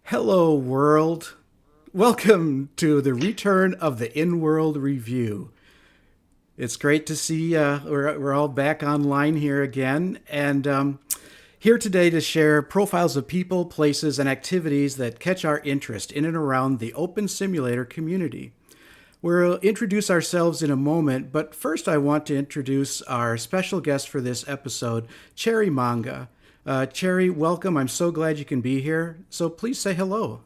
Hello, world. Welcome to the return of the Inworld review. It's great to see we're all back online here again, and here today to share profiles of people, places, and activities that catch our interest in and around the open simulator community. We'll introduce ourselves in a moment, but first I want to introduce our special guest for this episode, Cherry MANGA. Cherry, welcome. I'm so glad you can be here. So please say hello.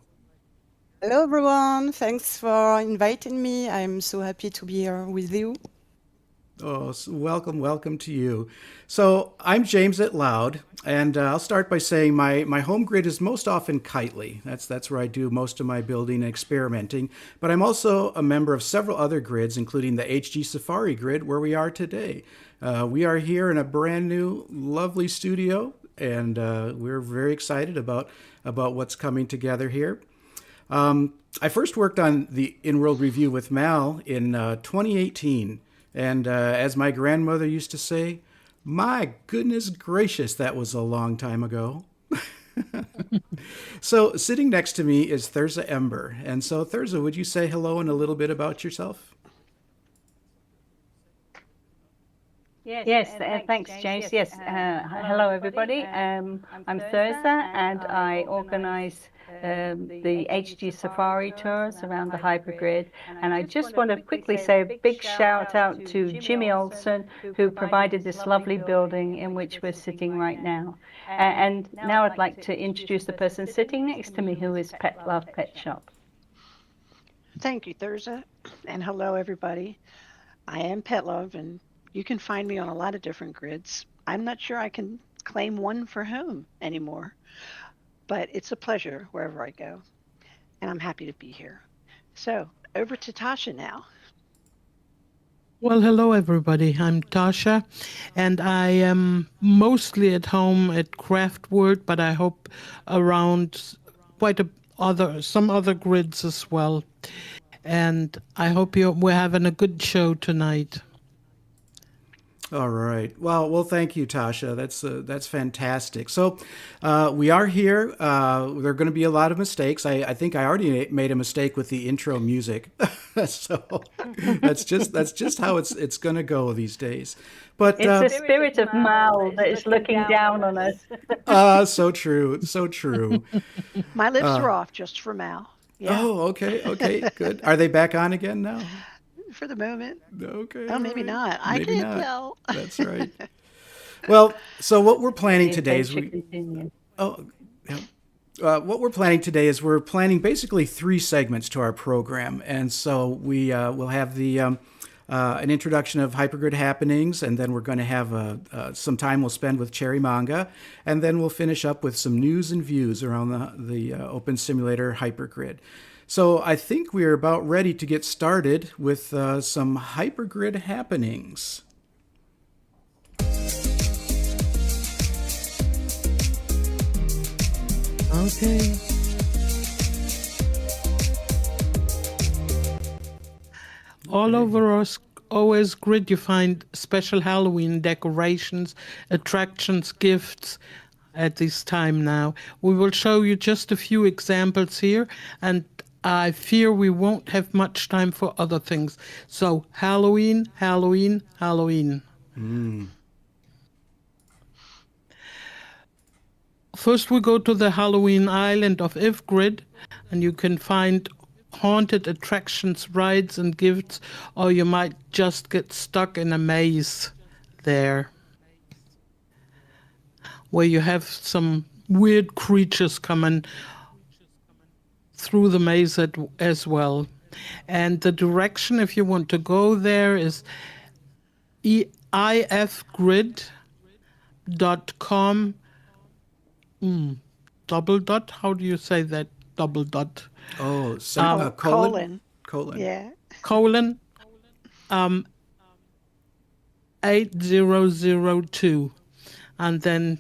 Hello, everyone. Thanks for inviting me. I'm so happy to be here with you. Oh, welcome to you. So I'm James at Loud, and I'll start by saying my home grid is most often Kitely. That's where I do most of my building and experimenting. But I'm also a member of several other grids, including the HG Safari grid, where we are today. We are here in a brand new, lovely studio, and we're very excited about what's coming together here. I first worked on the Inworld review with Mal in 2018. And as my grandmother used to say, my goodness gracious, that was a long time ago. So sitting next to me is Thurza Ember. And so Thurza, would you say hello and a little bit about yourself? Yes, thanks, James. Yes, hello, everybody. I'm Thurza, and I organize the HG Safari tours around the hypergrid. And I just want to quickly say a big shout out to Jimmy Olsen, who provided this lovely building in which we're sitting right now. And now I'd like to introduce the person sitting next to me, who is Pet Love Pet Shop. Thank you, Thurza, and hello, everybody. I am Pet Love, and you can find me on a lot of different grids. I'm not sure I can claim one for home anymore, but it's a pleasure wherever I go, and I'm happy to be here. So over to Tasha now. Well, hello, everybody. I'm Tasha, and I am mostly at home at Craftword, but I hope around some other grids as well. And I hope we're having a good show tonight. All right. Well, thank you, Tasha. That's fantastic. So we are here. There are going to be a lot of mistakes. I think I already made a mistake with the intro music. So that's just how it's going to go these days. But it's the spirit of Mal that is looking down on us. So true. So true. My lips are off just for Mal. Yeah. Oh, okay, good. Are they back on again now? For the moment. Okay. Oh, maybe not. I can't tell. That's right. Well, so what we're planning today is what we're planning today is we're planning basically 3 segments to our program, and so we will have the an introduction of hypergrid happenings, and then we're going to have some time we'll spend with Cherry MANGA, and then we'll finish up with some news and views around the Open Simulator hypergrid. So I think we're about ready to get started with some hypergrid happenings. Okay. All over our OS grid, you find special Halloween decorations, attractions, gifts at this time now. We will show you just a few examples here, and I fear we won't have much time for other things. So Halloween, Halloween, Halloween. First we go to the Halloween Island of Ivgrid, and you can find haunted attractions, rides, and gifts, or you might just get stuck in a maze there, where you have some weird creatures coming through the maze as well. And the direction, if you want to go there, is ifgrid.com. Double dot? How do you say that? Double dot. Oh, Colon. colon. Yeah. Colon 8002. And then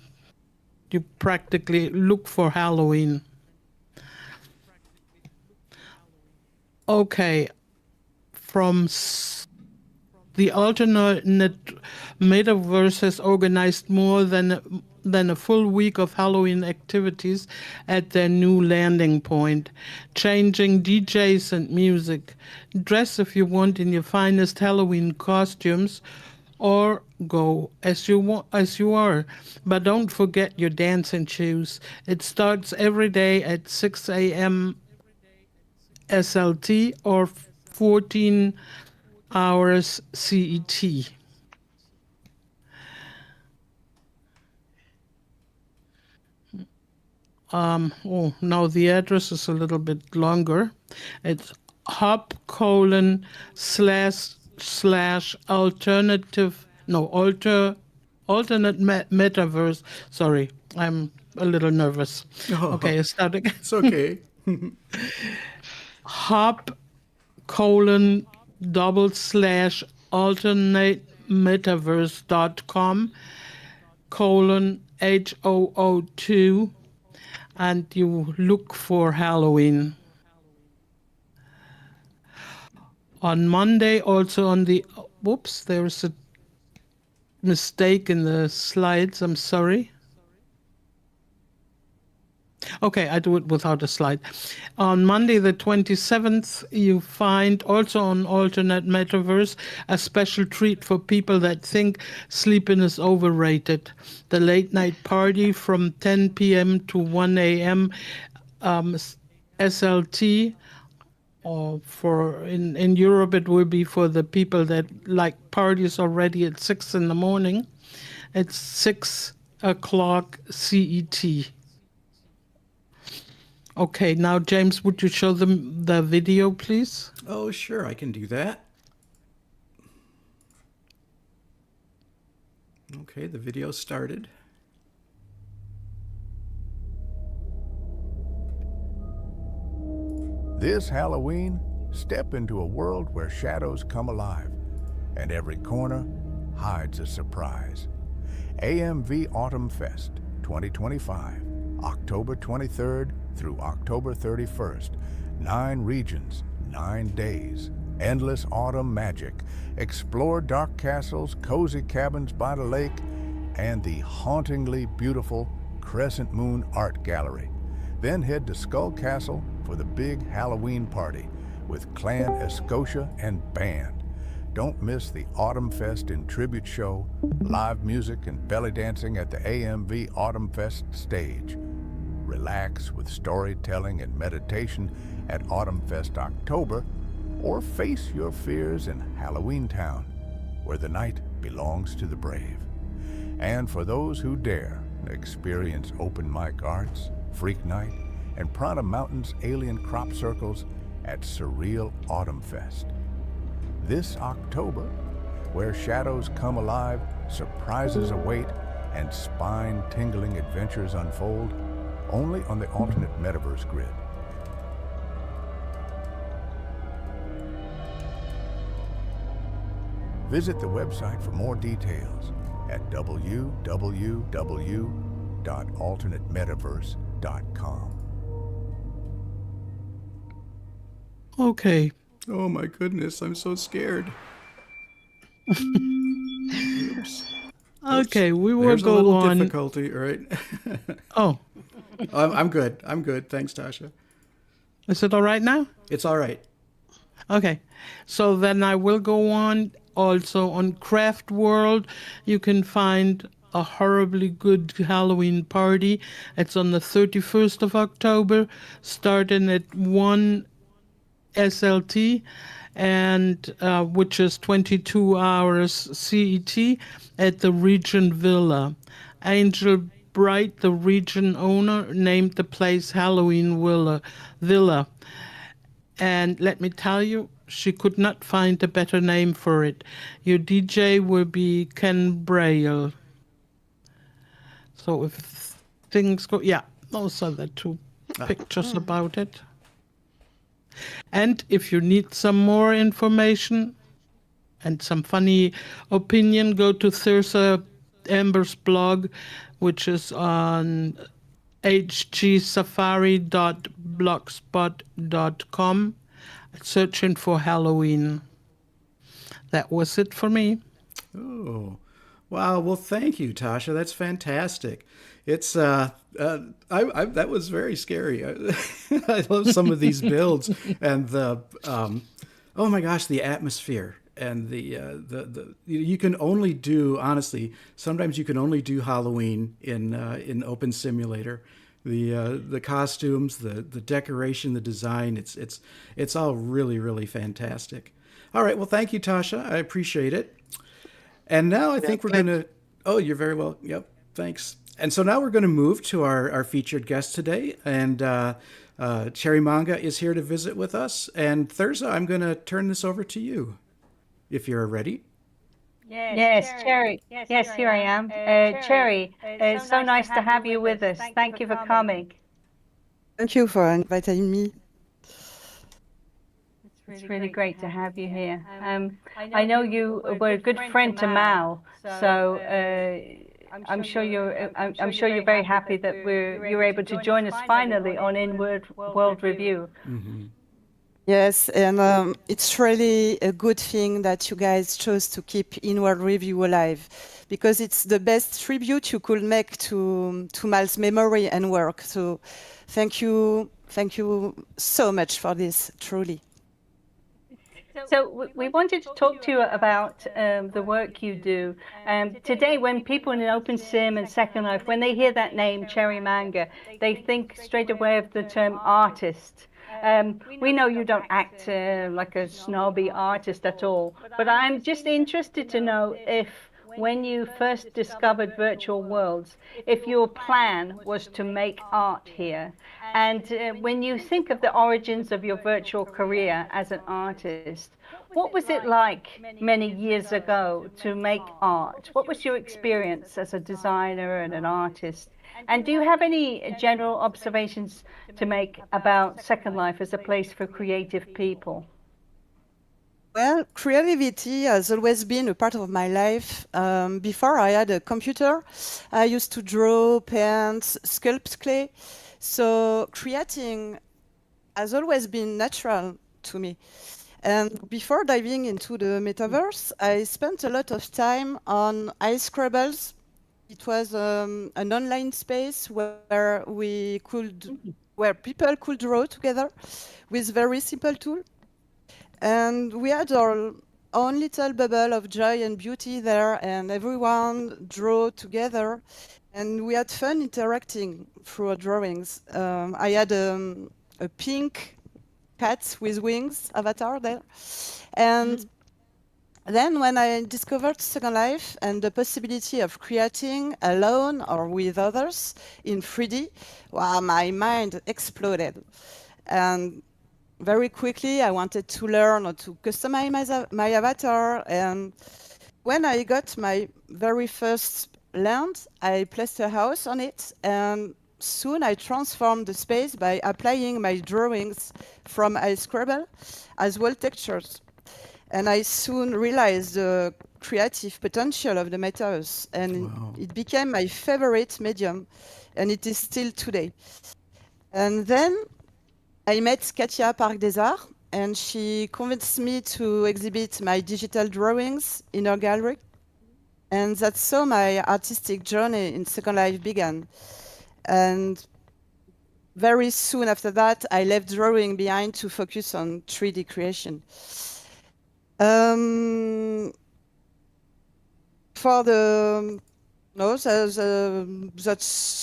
you practically look for Halloween. Okay, from the alternate metaverse has organized more than a full week of Halloween activities at their new landing point, changing DJs and music. Dress if you want in your finest Halloween costumes, or go as you are, but don't forget your dancing shoes. It starts every day at 6 a.m. SLT or 14 hours CET. Now the address is a little bit longer. It's hub:// alternate metaverse. Sorry, I'm a little nervous. Oh. Okay, start again. It's okay. hub:// alternatemetaverse.com :H002, and you look for Halloween. On Monday, also on the, whoops, there's a mistake in the slides, I'm sorry. Okay, I do it without a slide. On Monday, the 27th, you find also on Alternate Metaverse a special treat for people that think sleeping is overrated. The late night party from 10 p.m. to 1 a.m. SLT, or in Europe it will be for the people that like parties already at 6 in the morning. It's 6 o'clock CET. Okay, now James, would you show them the video, please? Oh, sure, I can do that. Okay, the video started. This Halloween, step into a world where shadows come alive and every corner hides a surprise. AMV Autumn Fest 2025, October 23rd through October 31st. 9 regions, 9 days. Endless autumn magic. Explore dark castles, cozy cabins by the lake, and the hauntingly beautiful Crescent Moon Art Gallery. Then head to Skull Castle for the big Halloween party with Clan Escotia and band. Don't miss the Autumn Fest in Tribute Show, live music and belly dancing at the AMV Autumn Fest stage. Relax with storytelling and meditation at Autumn Fest October, or face your fears in Halloween Town, where the night belongs to the brave. And for those who dare, experience open mic arts, Freak Night, and Prana Mountain's alien crop circles at Surreal Autumn Fest. This October, where shadows come alive, surprises await, and spine-tingling adventures unfold, only on the Alternate Metaverse grid. Visit the website for more details at www.alternatemetaverse.com. Okay. Oh my goodness, I'm so scared. Oops. Okay, we will There's a go little on. difficulty, all right? Oh, I'm good. I'm good. Thanks, Tasha. is it all right now? It's all right. Okay, so then I will go on. Also on Craft World, you can find a horribly good Halloween party. It's on the 31st of October, starting at 1 SLT, and which is 22 hours CET at the Regent Villa. Angel Bright, the region owner, named the place Halloween Villa. And let me tell you, she could not find a better name for it. Your DJ will be Ken Braille. So if things go, yeah, those are the two pictures about it. And if you need some more information and some funny opinion, go to Thirsa Amber's blog, which is on hgsafari.blogspot.com, searching for Halloween. That was it for me. Oh, wow. Well, thank you, Tasha. That's fantastic. It's that was very scary. I love some of these builds and the oh my gosh, the atmosphere and the you can only do, honestly, sometimes you can only do Halloween in Open Simulator. The costumes, the decoration, the design, it's all really, really fantastic. All right, well, thank you, Tasha. I appreciate it. And now I think we're going to, oh, you're very well. Yep, thanks. And so now we're going to move to our featured guest today. And Cherry Manga is here to visit with us. And Thirsa, I'm going to turn this over to you, if you're ready. Yes, Cherry. Yes, here I am. Cherry, it's so nice to have you with us. Thank you for coming. Thank you for inviting me. It's really great to have you here. I know you were a good friend to Mal, so I'm sure you're very happy that you're able to join us finally on Inworld Review. Mm-hmm. Yes, and it's really a good thing that you guys chose to keep Inworld Review alive, because it's the best tribute you could make to Mal's memory and work. So thank you so much for this, truly. So we wanted to talk to you about the work you do. Today, when people in Open Sim and Second Life, when they hear that name, Cherry Manga, they think straight away of the term artist. We know you don't act like a snobby artist at all, but I'm just interested to know if, when you first discovered virtual worlds, if your plan was to make art here. And when you think of the origins of your virtual career as an artist, what was it like many years ago to make art? What was your experience as a designer and an artist? And do you have any general observations to make about Second Life as a place for creative people? Well, creativity has always been a part of my life. Before I had a computer, I used to draw, paint, sculpt clay. So creating has always been natural to me. And before diving into the metaverse, I spent a lot of time on iScribbles. It was an online space where people could draw together with very simple tools. And we had our own little bubble of joy and beauty there, and everyone drew together, and we had fun interacting through our drawings. I had a pink cat with wings avatar there. And then when I discovered Second Life and the possibility of creating alone or with others in 3D, wow, my mind exploded. And very quickly, I wanted to learn how to customize my avatar. And when I got my very first land, I placed a house on it. And soon I transformed the space by applying my drawings from iScribble as well textures. And I soon realized the creative potential of the metaverse. And it became my favorite medium. And it is still today. And then I met Katia Parc des Arts, and she convinced me to exhibit my digital drawings in her gallery. And that's how my artistic journey in Second Life began. And very soon after that, I left drawing behind to focus on 3D creation. That's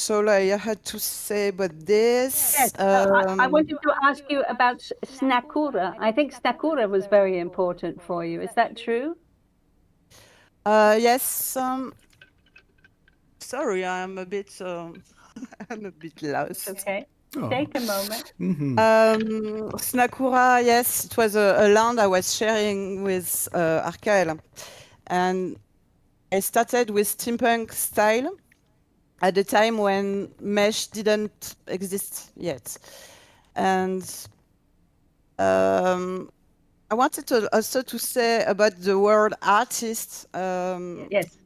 all I had to say about this. Yes, I wanted to ask you about Snakura. I think Snakura was very important for you. Is that true? Yes. Sorry, I'm a bit lost. Okay. Take a moment. Snakura, yes, it was a land I was sharing with Arkael. And I started with steampunk style at the time when mesh didn't exist yet. And I wanted to also to say about the word artist. Yes.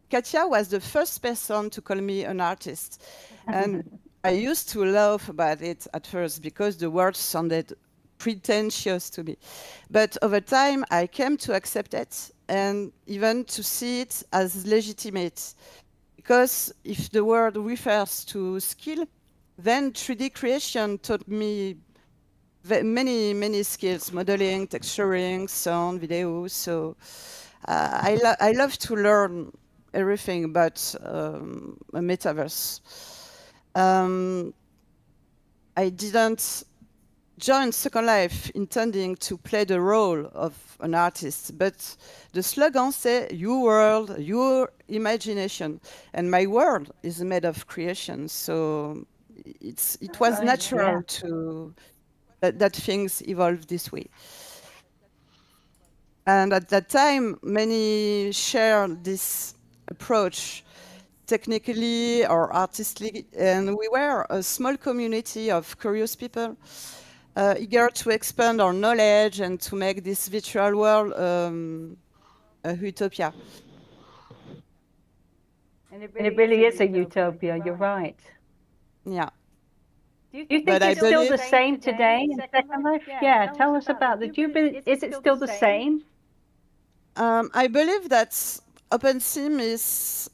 Katia was the first person to call me an artist. And I used to laugh about it at first because the word sounded pretentious to me. But over time, I came to accept it and even to see it as legitimate. Because if the word refers to skill, then 3D creation taught me many skills: modeling, texturing, sound, video. So I love to learn everything about a metaverse. I didn't join Second Life intending to play the role of an artist, but the slogan says "Your world, your imagination," and my world is made of creation. So it was natural to that things evolve this way. And at that time, many shared this approach technically or artistically, and we were a small community of curious people eager to expand our knowledge and to make this virtual world a utopia. And it really is a utopia, you're right. Yeah. Do you think But I it's still the believe- same today in Second Life? Yeah, tell us about that. Is it still the same? I believe that OpenSim is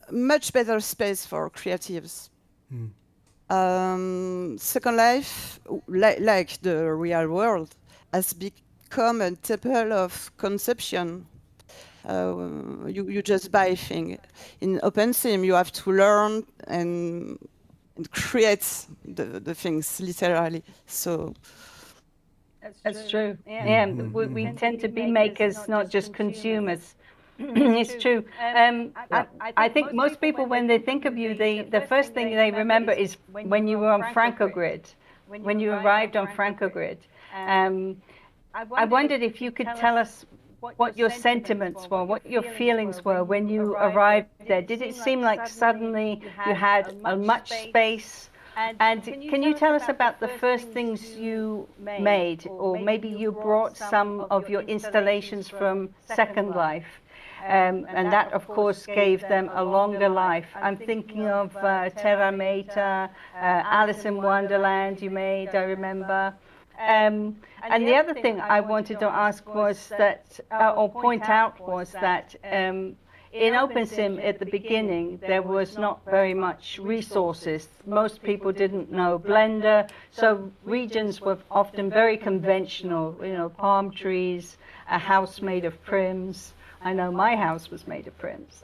a much better space for creatives. Second Life, like the real world, has become a temple of conception. You just buy things. In OpenSim, you have to learn and create the things literally. So That's true. Yeah, we tend to be makers, not just consumers. It's true. I think most people, when they think of you, the first thing they remember is when you were on Francogrid, when you arrived on Francogrid. I wondered if you could tell us what your sentiments were, what your feelings were when you arrived there. Did it seem like suddenly you had much space? And can you tell us about the first things you made, or maybe you brought some of your installations from Second Life? And that, of course, gave them a longer life. I'm thinking of Terra Meta, Alice in Wonderland you made, I remember. And the other thing I wanted to ask was that, or point out was that in OpenSim at the beginning, there was not very much resources. Most people didn't know Blender, so regions were often very conventional, palm trees, a house made of prims. I know my house was made of prims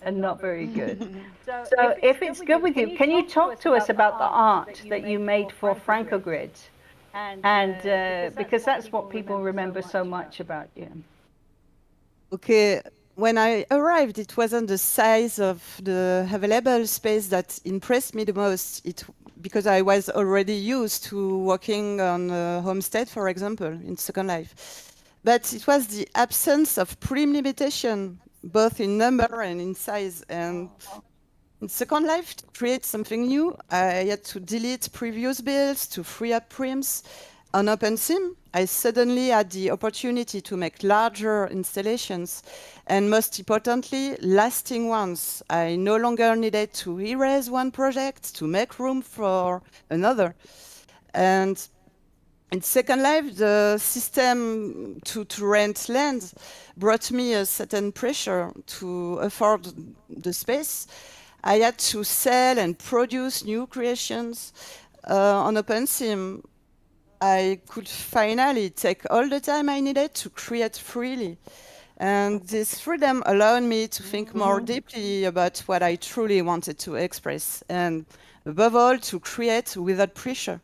and not very good. So if it's good with you, can you talk to us about the art that you made for Francogrid? And because that's what people remember so much about you. Okay, when I arrived, it wasn't the size of the available space that impressed me the most. Because I was already used to working on a homestead, for example, in Second Life. But it was the absence of prim limitation, both in number and in size. And in Second Life, to create something new, I had to delete previous builds to free up prims. On OpenSim, I suddenly had the opportunity to make larger installations, and most importantly, lasting ones. I no longer needed to erase one project to make room for another. And in Second Life, the system to rent land brought me a certain pressure to afford the space. I had to sell and produce new creations. On OpenSim, I could finally take all the time I needed to create freely. And this freedom allowed me to think more deeply about what I truly wanted to express, and above all, to create without pressure.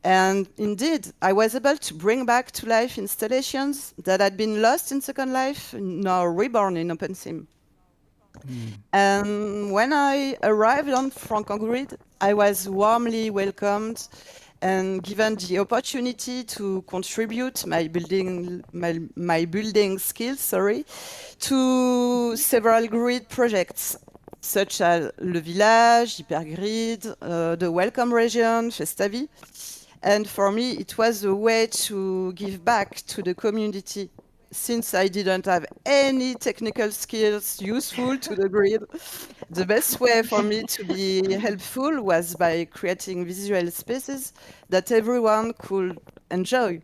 And indeed, I was able to bring back to life installations that had been lost in Second Life, now reborn in OpenSim. And when I arrived on Francogrid, I was warmly welcomed and given the opportunity to contribute my building skills, to several grid projects such as Le Village, Hypergrid, the Welcome Region, Festavi. And for me, it was a way to give back to the community. Since I didn't have any technical skills useful to the grid, the best way for me to be helpful was by creating visual spaces that everyone could enjoy.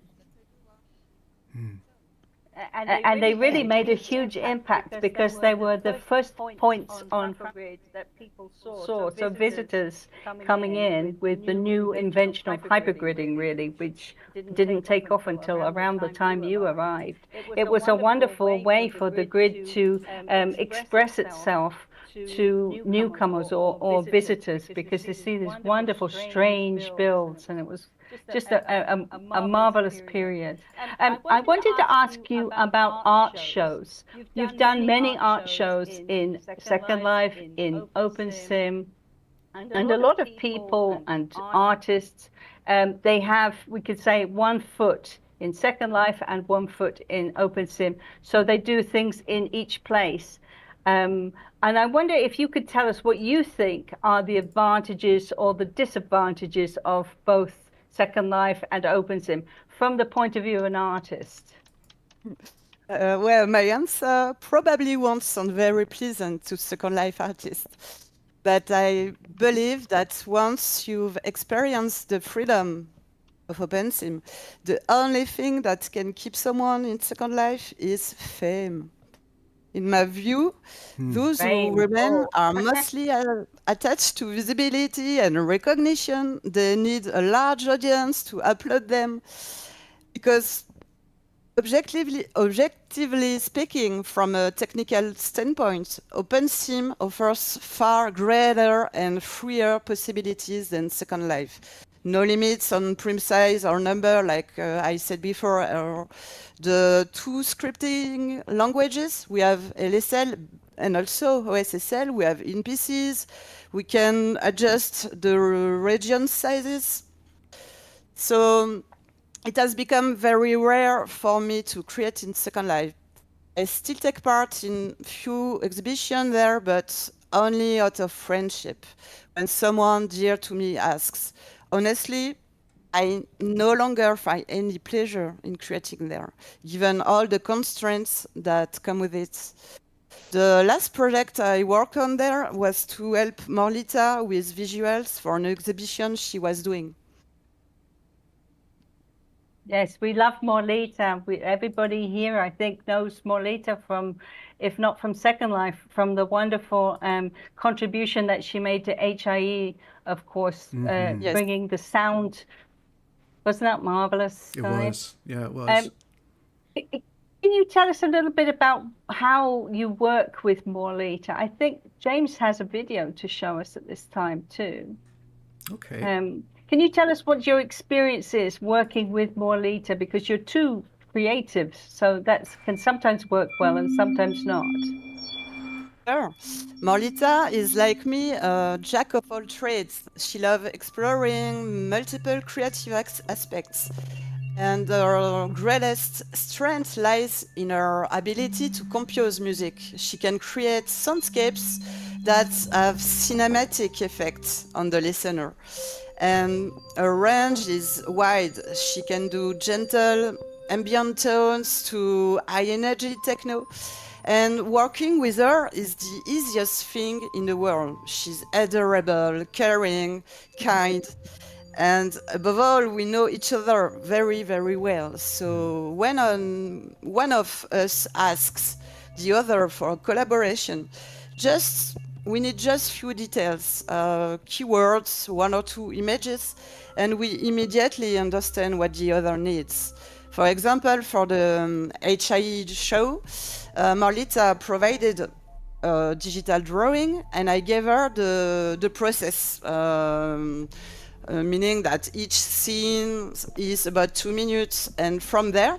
And they really made a huge impact because they were the first points on grid that people saw. So visitors coming in with the new invention of hypergridding, really, which didn't take off until around the time you arrived. It was a wonderful way for the grid to express itself to newcomers or visitors, because they see these wonderful, strange builds, and it was just a marvelous period. I wanted to ask you about art shows. You've done many art shows in Second Life, in OpenSim, and a lot of people and artists, they have, we could say, 1 foot in Second Life and 1 foot in OpenSim. So they do things in each place. And I wonder if you could tell us what you think are the advantages or the disadvantages of both Second Life and OpenSim from the point of view of an artist. Well, my answer probably won't sound very pleasant to Second Life artists, but I believe that once you've experienced the freedom of OpenSim, the only thing that can keep someone in Second Life is fame. In my view, those who remain are mostly attached to visibility and recognition. They need a large audience to upload them, because objectively speaking, from a technical standpoint, OpenSim offers far greater and freer possibilities than Second Life. No limits on print size or number, like I said before, or the 2 scripting languages. We have LSL and also OSSL. We have NPCs. We can adjust the region sizes. So it has become very rare for me to create in Second Life. I still take part in few exhibitions there, but only out of friendship. When someone dear to me asks, honestly, I no longer find any pleasure in creating there, given all the constraints that come with it. The last project I worked on there was to help Morlita with visuals for an exhibition she was doing. Yes, we love Morlita. Everybody here, I think, knows Morlita from, if not from Second Life, from the wonderful contribution that she made to HIE, of course, Yes. bringing the sound. Wasn't that marvelous? It guys? was. Yeah, it was. Can you tell us a little bit about how you work with Morlita? I think James has a video to show us at this time too. Okay. Can you tell us what your experience is working with Morlita? Because you're 2 creatives, so that can sometimes work well and sometimes not. Sure. Morlita is like me, a jack of all trades. She loves exploring multiple creative aspects. And her greatest strength lies in her ability to compose music. She can create soundscapes that have cinematic effects on the listener. And her range is wide. She can do gentle ambient tones to high energy techno. And working with her is the easiest thing in the world. She's adorable, caring, kind. And above all, we know each other very, very well. So when one of us asks the other for a collaboration, we need just few details, keywords, 1 or 2 images, and we immediately understand what the other needs. For example, for the HIE show, Morlita provided a digital drawing, and I gave her the process, meaning that each scene is about 2 minutes, and from there,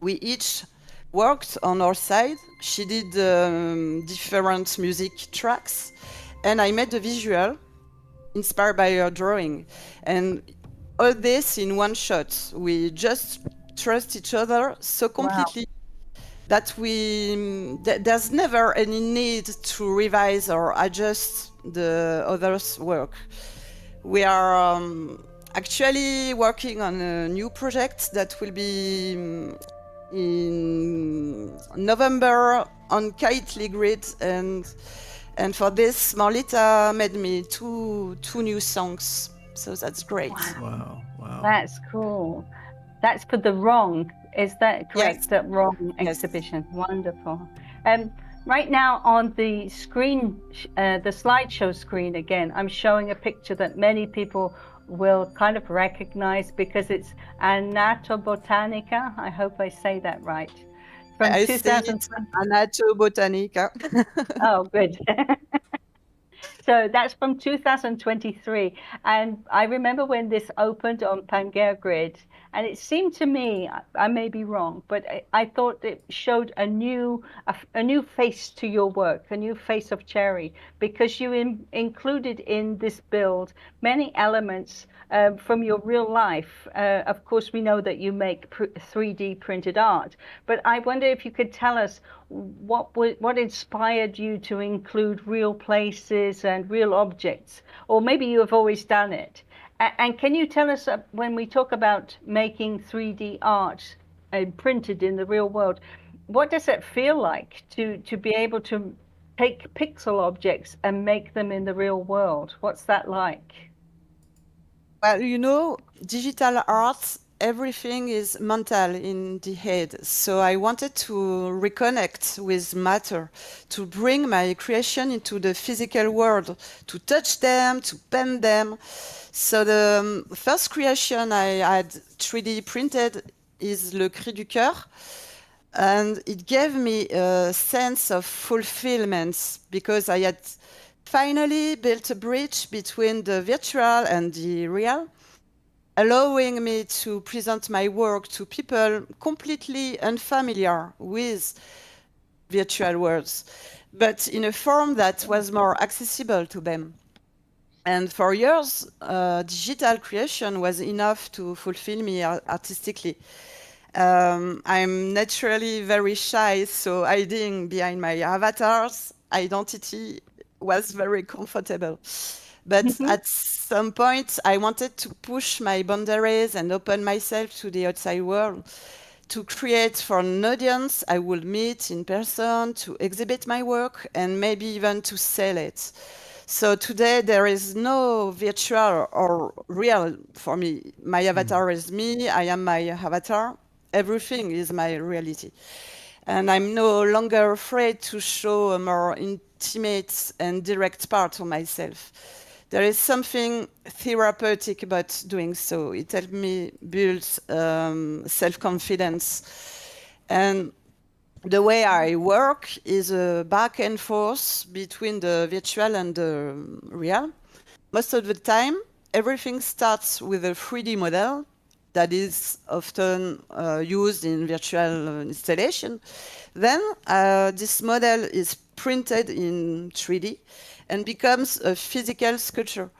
we each worked on our side. She did different music tracks, and I made the visual. inspired by your drawing. And all this in one shot. We just trust each other so completely that there's never any need to revise or adjust the other's work. We are actually working on a new project that will be in November on Kitely Grid, and for this Marlita made me two new songs, so that's great. Wow. That's cool. That's for the Wrong. Is that correct? Yes. That Wrong Yes. exhibition. Wonderful. Right now on the screen, the slideshow screen again, I'm showing a picture that many people will kind of recognize because it's Anato Botanica. I hope I say that right. From I see it, 2020. Anato Botanica. Oh, good. So that's from 2023. And I remember when this opened on Pangea Grid, and it seemed to me, I may be wrong, but I thought it showed a new face to your work, a new face of Cherry, because you included in this build many elements from your real life. Of course, we know that you make 3D printed art, but I wonder if you could tell us what inspired you to include real places and real objects, or maybe you have always done it. And can you tell us, when we talk about making 3D art printed in the real world, what does it feel like to be able to take pixel objects and make them in the real world? What's that like? Well, digital art, everything is mental in the head. So I wanted to reconnect with matter, to bring my creation into the physical world, to touch them, to pen them. So the first creation I had 3D printed is Le Cri du Cœur. And it gave me a sense of fulfillment because I had finally built a bridge between the virtual and the real, allowing me to present my work to people completely unfamiliar with virtual worlds, but in a form that was more accessible to them. And for years, digital creation was enough to fulfill me artistically. I'm naturally very shy, so hiding behind my avatar's identity was very comfortable. But at some point, I wanted to push my boundaries and open myself to the outside world, to create for an audience I would meet in person, to exhibit my work, and maybe even to sell it. So today, there is no virtual or real for me. My avatar is me, I am my avatar. Everything is my reality. And I'm no longer afraid to show a more intimate and direct part of myself. There is something therapeutic about doing so. It helped me build self-confidence. And the way I work is a back and forth between the virtual and the real. Most of the time, everything starts with a 3D model that is often used in virtual installation. Then this model is printed in 3D and becomes a physical sculpture.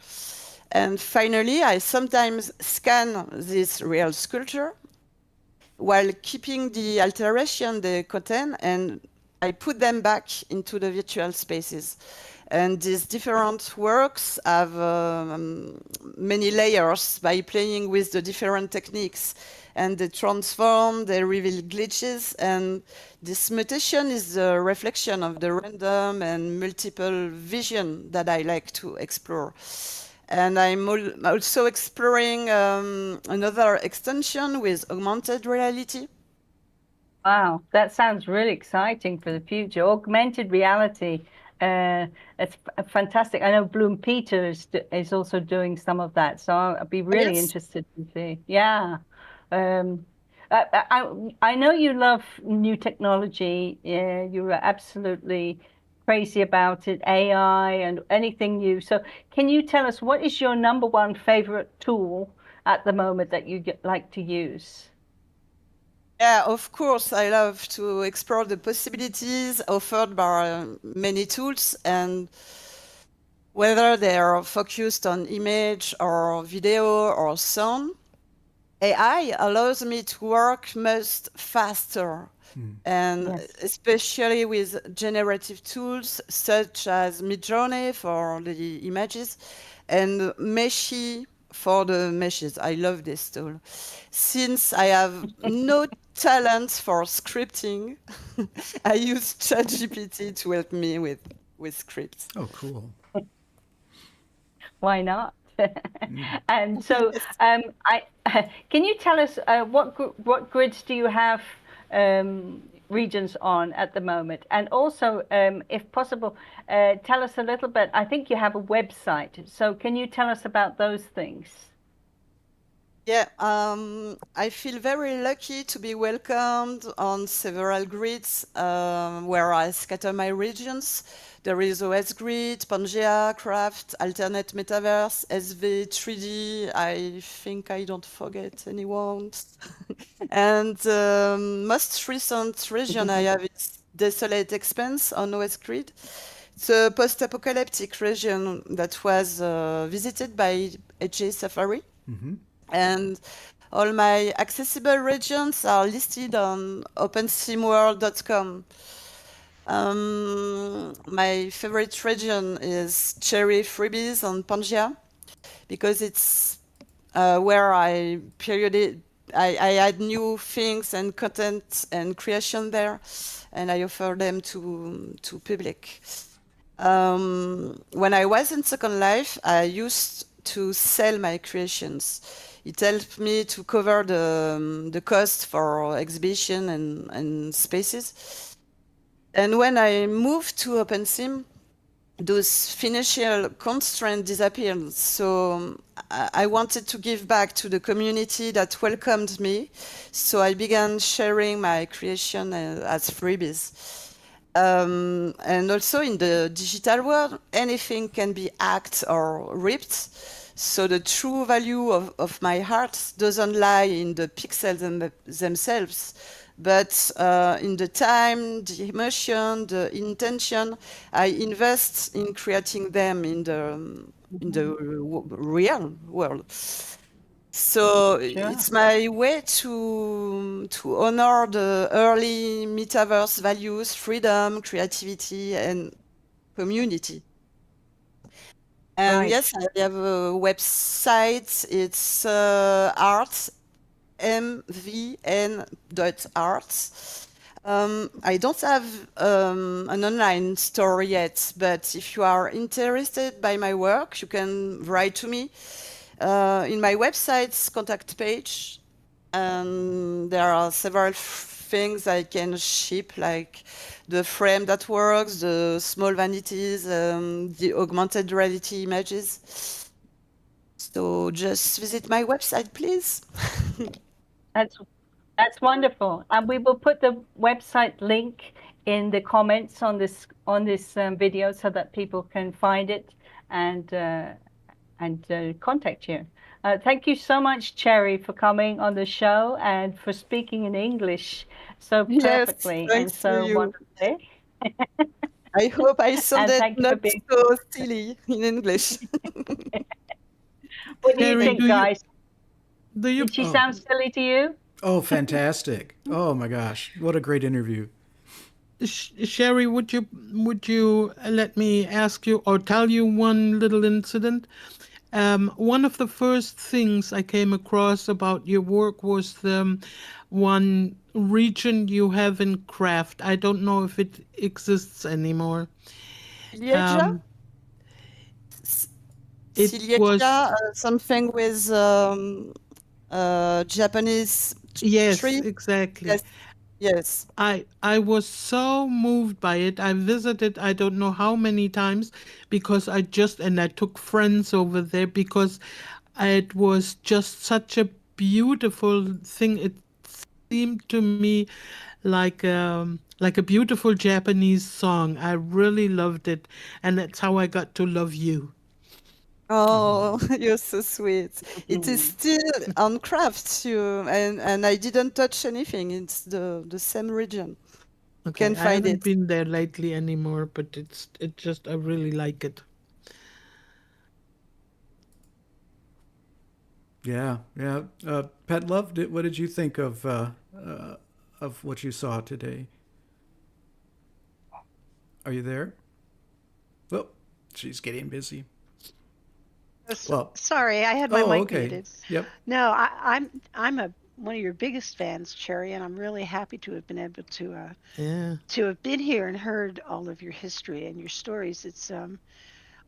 And finally, I sometimes scan this real sculpture while keeping the alteration they contain, and I put them back into the virtual spaces. And these different works have many layers by playing with the different techniques. And they transform, they reveal glitches, and this mutation is the reflection of the random and multiple vision that I like to explore. And I'm also exploring another extension with augmented reality. Wow, that sounds really exciting for the future. Augmented reality, it's fantastic. I know Bloom Peter is also doing some of that, so I'd be really interested to see. Yeah. I know you love new technology. You are absolutely crazy about it, AI and anything new. So can you tell us what is your number one favorite tool at the moment that you like to use? Yeah, of course, I love to explore the possibilities offered by many tools. And whether they are focused on image or video or sound. AI allows me to work much faster, and Yes. especially with generative tools such as Midjourney for the images and Meshy for the meshes. I love this tool. Since I have no talent for scripting, I use ChatGPT to help me with scripts. Oh, cool. Why not? And so, Yes. I can you tell us what grids do you have regions on at the moment? And also, if possible, tell us a little bit. I think you have a website, so can you tell us about those things? Yeah, I feel very lucky to be welcomed on several grids where I scatter my regions. There is OS Grid, Pangea, Craft, Alternate Metaverse, SV, 3D. I think I don't forget anyone. And most recent region I have is Desolate Expanse on OS Grid. It's a post-apocalyptic region that was visited by HJ Safari. And all my accessible regions are listed on opensimworld.com. My favorite region is Cherry Freebies on Pangea because it's where I add new things and content and creation there, and I offer them to public. When I was in Second Life, I used to sell my creations. It helped me to cover the cost for exhibition and spaces. And when I moved to OpenSim, those financial constraints disappeared. So I wanted to give back to the community that welcomed me. So I began sharing my creation as freebies. And also in the digital world, anything can be hacked or ripped. So the true value of my art doesn't lie in the pixels themselves, but in the time, the emotion, the intention I invest in creating them in the real world. So it's my way to honor the early metaverse values: freedom, creativity, and community. And Right. yes, I have a website. It's mvn.art. I don't have an online store yet, but if you are interested by my work, you can write to me in my website's contact page. There are several things I can ship, like the frame that works, the small vanities, the augmented reality images. So just visit my website, please. That's wonderful, and we will put the website link in the comments on this video so that people can find it and contact you. Thank you so much, Cherry, for coming on the show and for speaking in English so Yes, perfectly and thanks to so you. wonderfully. I hope I And sounded thank you for not being. so silly in English. What do you Sherry, think, do you guys? do you Did she Oh. sound silly to you? Oh, fantastic. Oh my gosh. What a great interview. Sherry, would you let me ask you or tell you one little incident? One of the first things I came across about your work was the one region you have in craft. I don't know if it exists anymore. Siliegia? Um, it Siliegia, was something with Japanese yes, tree? exactly. Yes, yes. I was so moved by it. I visited I don't know how many times because I took friends over there because it was just such a beautiful thing. It seemed to me like a beautiful Japanese song. I really loved it, and that's how I got to love you. Oh, you're so sweet. It is still on craft, and I didn't touch anything. It's the same region. You Okay, can I find haven't it. been there lately anymore, but it just I really like it. Yeah, yeah. Pet Love, what did you think of what you saw today? Are you there? Well, she's getting busy. Well, Sorry, I had my oh, mic okay. muted. Yep. No, I'm a one of your biggest fans, Cherry, and I'm really happy to have been able Yeah. to have been here and heard all of your history and your stories. It's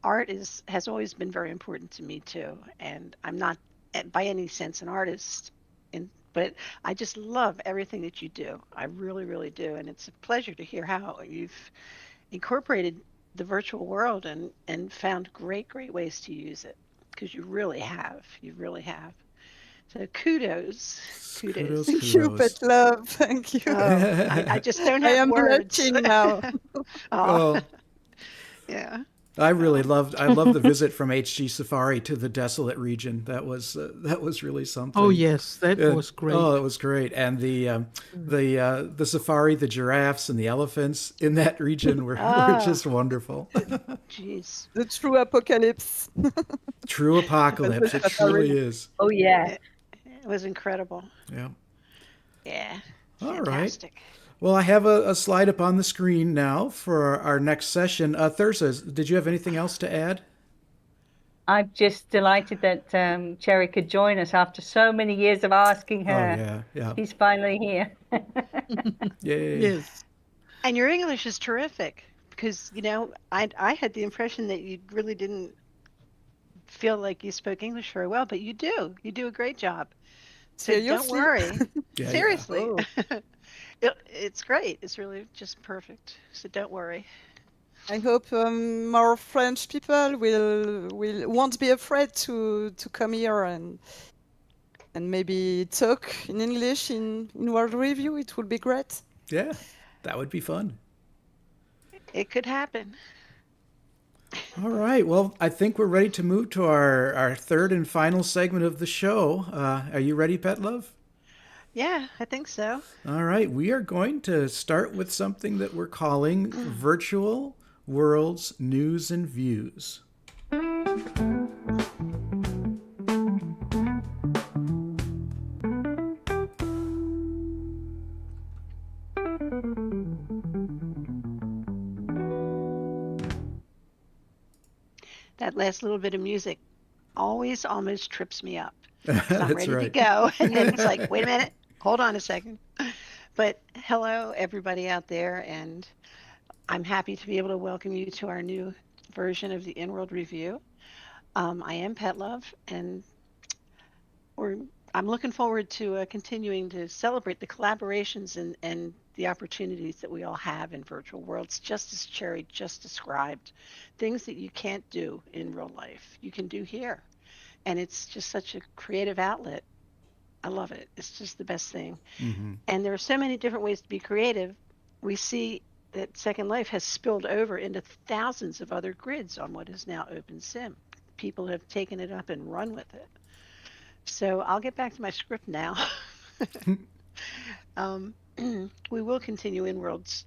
art is has always been very important to me too, and I'm not by any sense an artist, but I just love everything that you do. I really, really do, and it's a pleasure to hear how you've incorporated the virtual world and found great ways to use it because you really have. You really have. So kudos, Kudos, kudos. Thank you, kudos. Pet Love. Thank you. Oh, I just don't I have am words. blushing now. Oh, Oh, yeah. I really Well, loved. I loved the visit from HG Safari to the desolate region. That was really Oh, something. yes, that Yeah. was Oh, great. it was great. And the safari, the giraffes and the elephants in that region were ah, just wonderful. jeez. The true apocalypse True of the apocalypse. It truly safari. is. Oh, yeah. It was incredible. Yeah. Yeah, All right. fantastic. Well, I have a slide up on the screen now for our next session. Thursa, did you have anything else to add? I'm just delighted that Cherry could join us after so many years of asking Oh her. yeah, yeah. She's finally here. Yay. Yes. And your English is terrific because, I had the impression that you really didn't feel like you spoke English very well, but you do. You do a great job. So don't Seriously? worry. Yeah, yeah. Seriously. Oh, It's great. It's really just perfect. So don't worry. I hope more French people will won't be afraid to come here and maybe talk in English in World Review. It would be great. Yeah. That would be fun. It could happen. All right. Well, I think we're ready to move to our third and final segment of the show. Are you ready, Pet Love? Yeah, I think so. All right. We are going to start with something that we're calling Virtual Worlds News and Views. That last little bit of music always almost trips me up because I'm That's ready to right. go. And then it's like, wait a minute, hold on a second. But hello, everybody out there. And I'm happy to be able to welcome you to our new version of the Inworld Review. I am Pet Love, and we're, I'm looking forward to continuing to celebrate the collaborations and the opportunities that we all have in virtual worlds, just as Cherry just described. Things that you can't do in real life, you can do here. And it's just such a creative outlet. I love it. It's just the best thing. Mm-hmm. And there are so many different ways to be creative. We see that Second Life has spilled over into thousands of other grids on what is now OpenSim. People have taken it up and run with it. So I'll get back to my script now. We will continue Inworld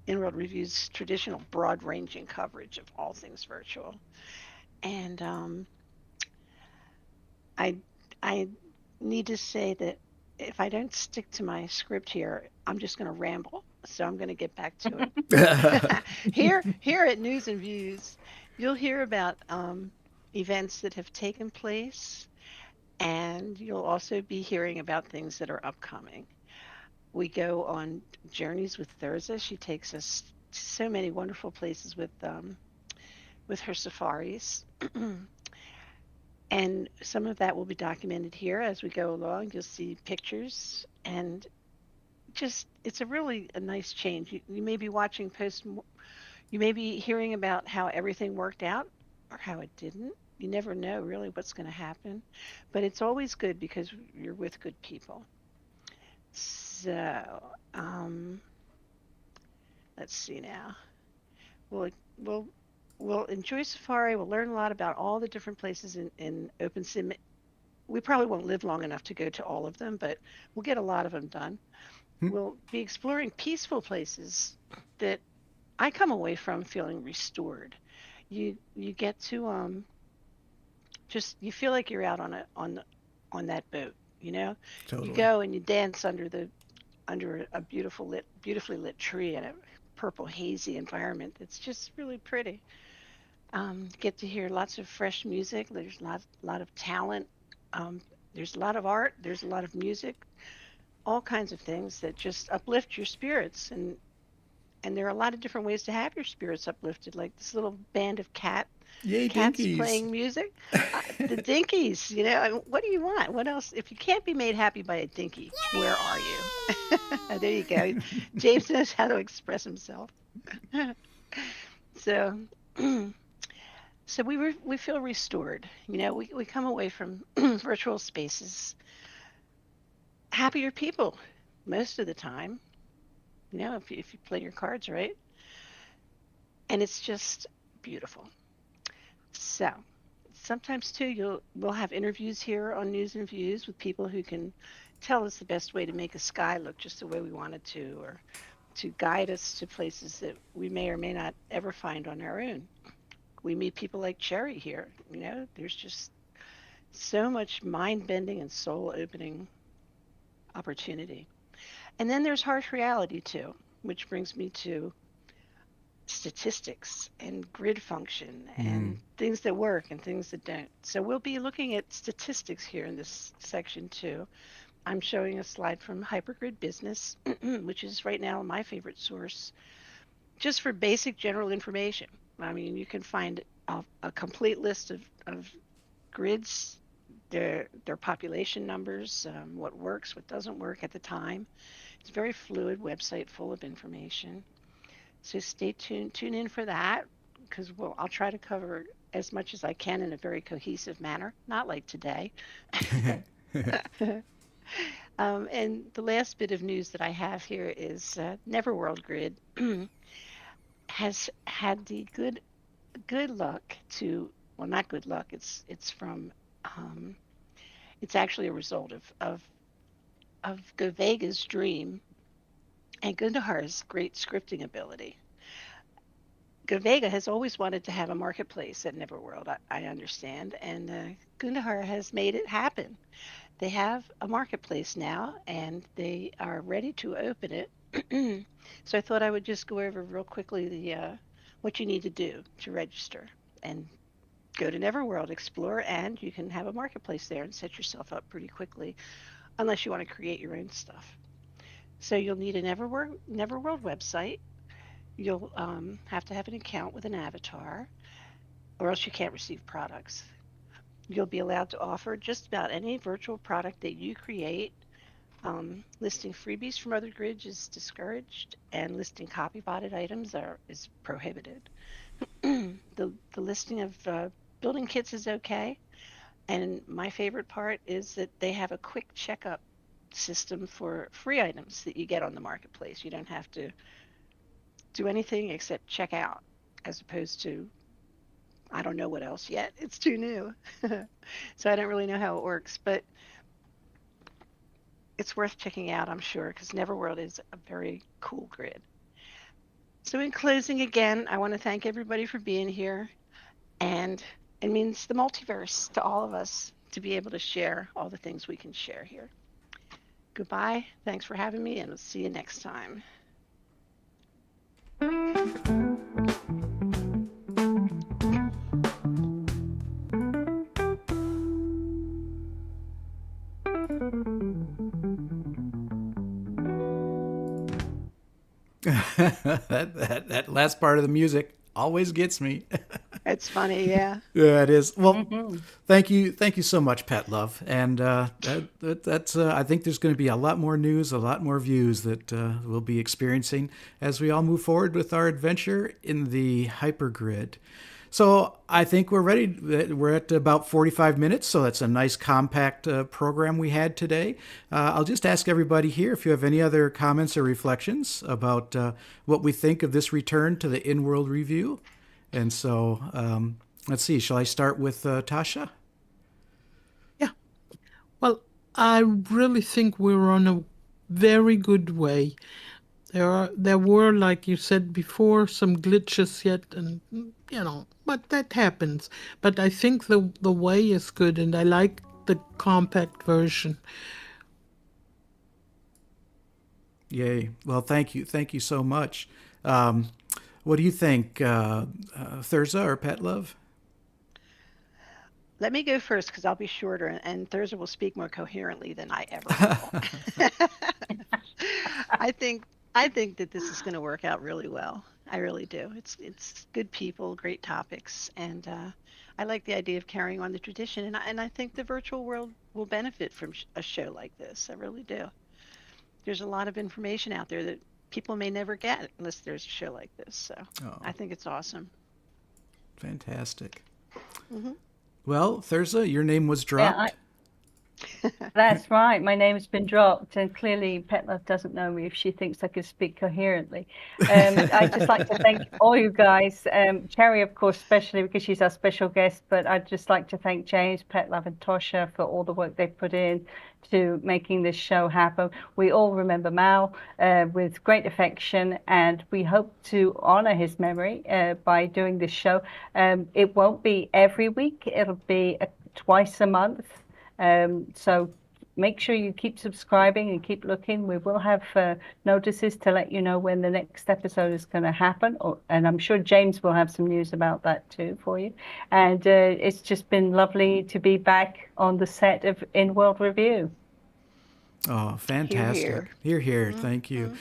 Review's traditional broad-ranging coverage of all things virtual. And I need to say that if I don't stick to my script here, I'm just going to ramble. So I'm going to get back to it. Here at News and Views, you'll hear about events that have taken place, and you'll also be hearing about things that are upcoming. We go on journeys with Thurza. She takes us to so many wonderful places with her safaris. And some of that will be documented here as we go along. You'll see pictures, and it's a nice change. You may be watching you may be hearing about how everything worked out or how it didn't. You never know really what's going to happen, but it's always good because you're with good people. So, let's see now. We'll we'll enjoy Safari. We'll learn a lot about all the different places in OpenSim. We probably won't live long enough to go to all of them, but we'll get a lot of them done. We'll be exploring peaceful places that I come away from feeling restored. You get to you feel like you're out on that boat. You know, you Totally. go and you dance under a beautifully lit tree in a purple hazy environment. It's just really pretty. Get to hear lots of fresh music. There's lot of talent. Um, there's a lot of art. There's a lot of music. All kinds of things that just uplift your spirits. And there are a lot of different ways to have your spirits uplifted. Like this little band of Yay, cats dinkies. playing music. The dinkies. You know, I mean, what do you want? What else? If you can't be made happy by a dinky, where are you? There you go. James knows how to express himself. So. So we feel restored. You know, we come away from virtual spaces happier people most of the time. You know, if you play your cards right, and it's just beautiful. So sometimes too, we'll have interviews here on News and Views with people who can tell us the best way to make a sky look just the way we want it to, or to guide us to places that we may or may not ever find on our own. We meet people like Cherry here. You know, there's just so much mind bending and soul opening opportunity. And then there's harsh reality too, which brings me to statistics and grid function and things that work and things that don't. So we'll be looking at statistics here in this section too. I'm showing a slide from Hypergrid Business, which is right now my favorite source, just for basic general information. I mean, you can find a complete list of grids, their population numbers, what works, what doesn't work at the time. It's a very fluid website full of information. So stay tuned, tune in for that, because I'll try to cover as much as I can in a very cohesive manner, not like today. And the last bit of news that I have here is Neverworld Grid has had the good luck to, well, not good luck. It's from it's actually a result of Govega's dream and Gundahar's great scripting ability. Govega has always wanted to have a marketplace at Neverworld, I understand, and Gundahar has made it happen. They have a marketplace now, and they are ready to open it. So I thought I would just go over real quickly the what you need to do to register and go to Neverworld, explore, and you can have a marketplace there and set yourself up pretty quickly, unless you want to create your own stuff. So you'll need a Neverworld website. You'll have to have an account with an avatar, or else you can't receive products. You'll be allowed to offer just about any virtual product that you create. Listing freebies from other grids is discouraged, and listing copy-botted items is prohibited. The listing of building kits is okay, and my favorite part is that they have a quick checkup system for free items that you get on the marketplace. You don't have to do anything except check out, as opposed to, I don't know what else yet. It's too new. So I don't really know how it works, but it's worth checking out, I'm sure, because Neverworld is a very cool grid. So in closing, again, I want to thank everybody for being here. And it means the multiverse to all of us to be able to share all the things we can share here. Goodbye. Thanks for having me, and we'll see you next time. That last part of the music always gets me. It's funny, yeah. Yeah, it is. Well, thank you so much, Pet Love. And that's I think there's going to be a lot more news, a lot more views that we'll be experiencing as we all move forward with our adventure in the hypergrid. So I think we're ready. We're at about 45 minutes, so that's a nice compact program we had today. I'll just ask everybody here if you have any other comments or reflections about what we think of this return to the Inworld review. And so let's see, shall I start with Tasha? Yeah. Well, I really think we're on a very good way. There were, like you said before, some glitches yet, and but that happens. But I think the way is good, and I like the compact version. Yay. Well, thank you. Thank you so much. What do you think, Thurza or Pet Love? Let me go first because I'll be shorter, and Thursday will speak more coherently than I ever will. I think I think that this is going to work out really well. I really do. It's good people, great topics, and I like the idea of carrying on the tradition. And I think the virtual world will benefit from a show like this. I really do. There's a lot of information out there that people may never get unless there's a show like this. So Oh, I think it's awesome. fantastic. Mhm. Well, Thurza, your name was Yeah, dropped. that's right. My name has been dropped, and clearly Petlove doesn't know me if she thinks I can speak coherently. I'd just like to thank all you guys. Cherry, of course, especially because she's our special guest, but I'd just like to thank James, Petlove, and Tosha for all the work they've put in to making this show happen. We all remember Mal with great affection, and we hope to honor his memory by doing this show. It won't be every week, it'll be twice a month. So make sure you keep subscribing and keep looking. We will have notices to let you know when the next episode is going to happen. And I'm sure James will have some news about that too for you. And it's just been lovely to be back on the set of Inworld Review. Oh, fantastic. Hear. Here, here. Thank you.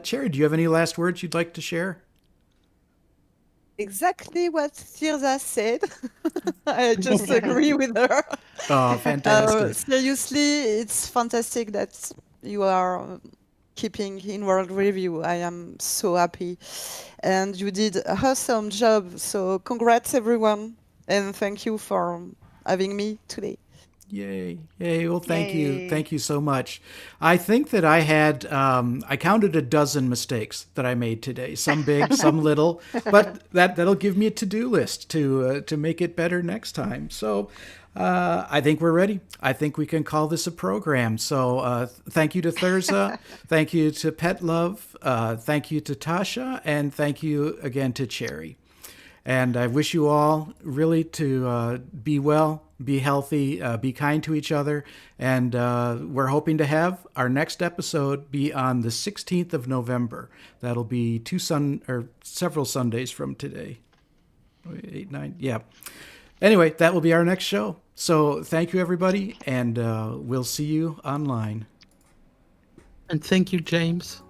Cherry, do you have any last words you'd like to share? Exactly what Tirza said. I just agree with her. Oh, fantastic. Seriously, it's fantastic that you are keeping in World Review. I am so happy. And you did an awesome job. So congrats, everyone. And thank you for having me today. Yay. Yay. Well, thank you. Yay. Thank you so much. I think that I had, I counted a dozen mistakes that I made today, some big, some little, but that'll give me a to-do list to make it better next time. So I think we're ready. I think we can call this a program. So thank you to Thurza. Thank you to Pet Love. Thank you to Tasha. And thank you again to Cherry. And I wish you all really to be well, be healthy, be kind to each other. And we're hoping to have our next episode be on the 16th of November. That'll be several Sundays from today. 8, 9, yeah. Anyway, that will be our next show. So thank you, everybody, and we'll see you online. And thank you, James.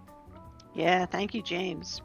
Yeah, thank you, James.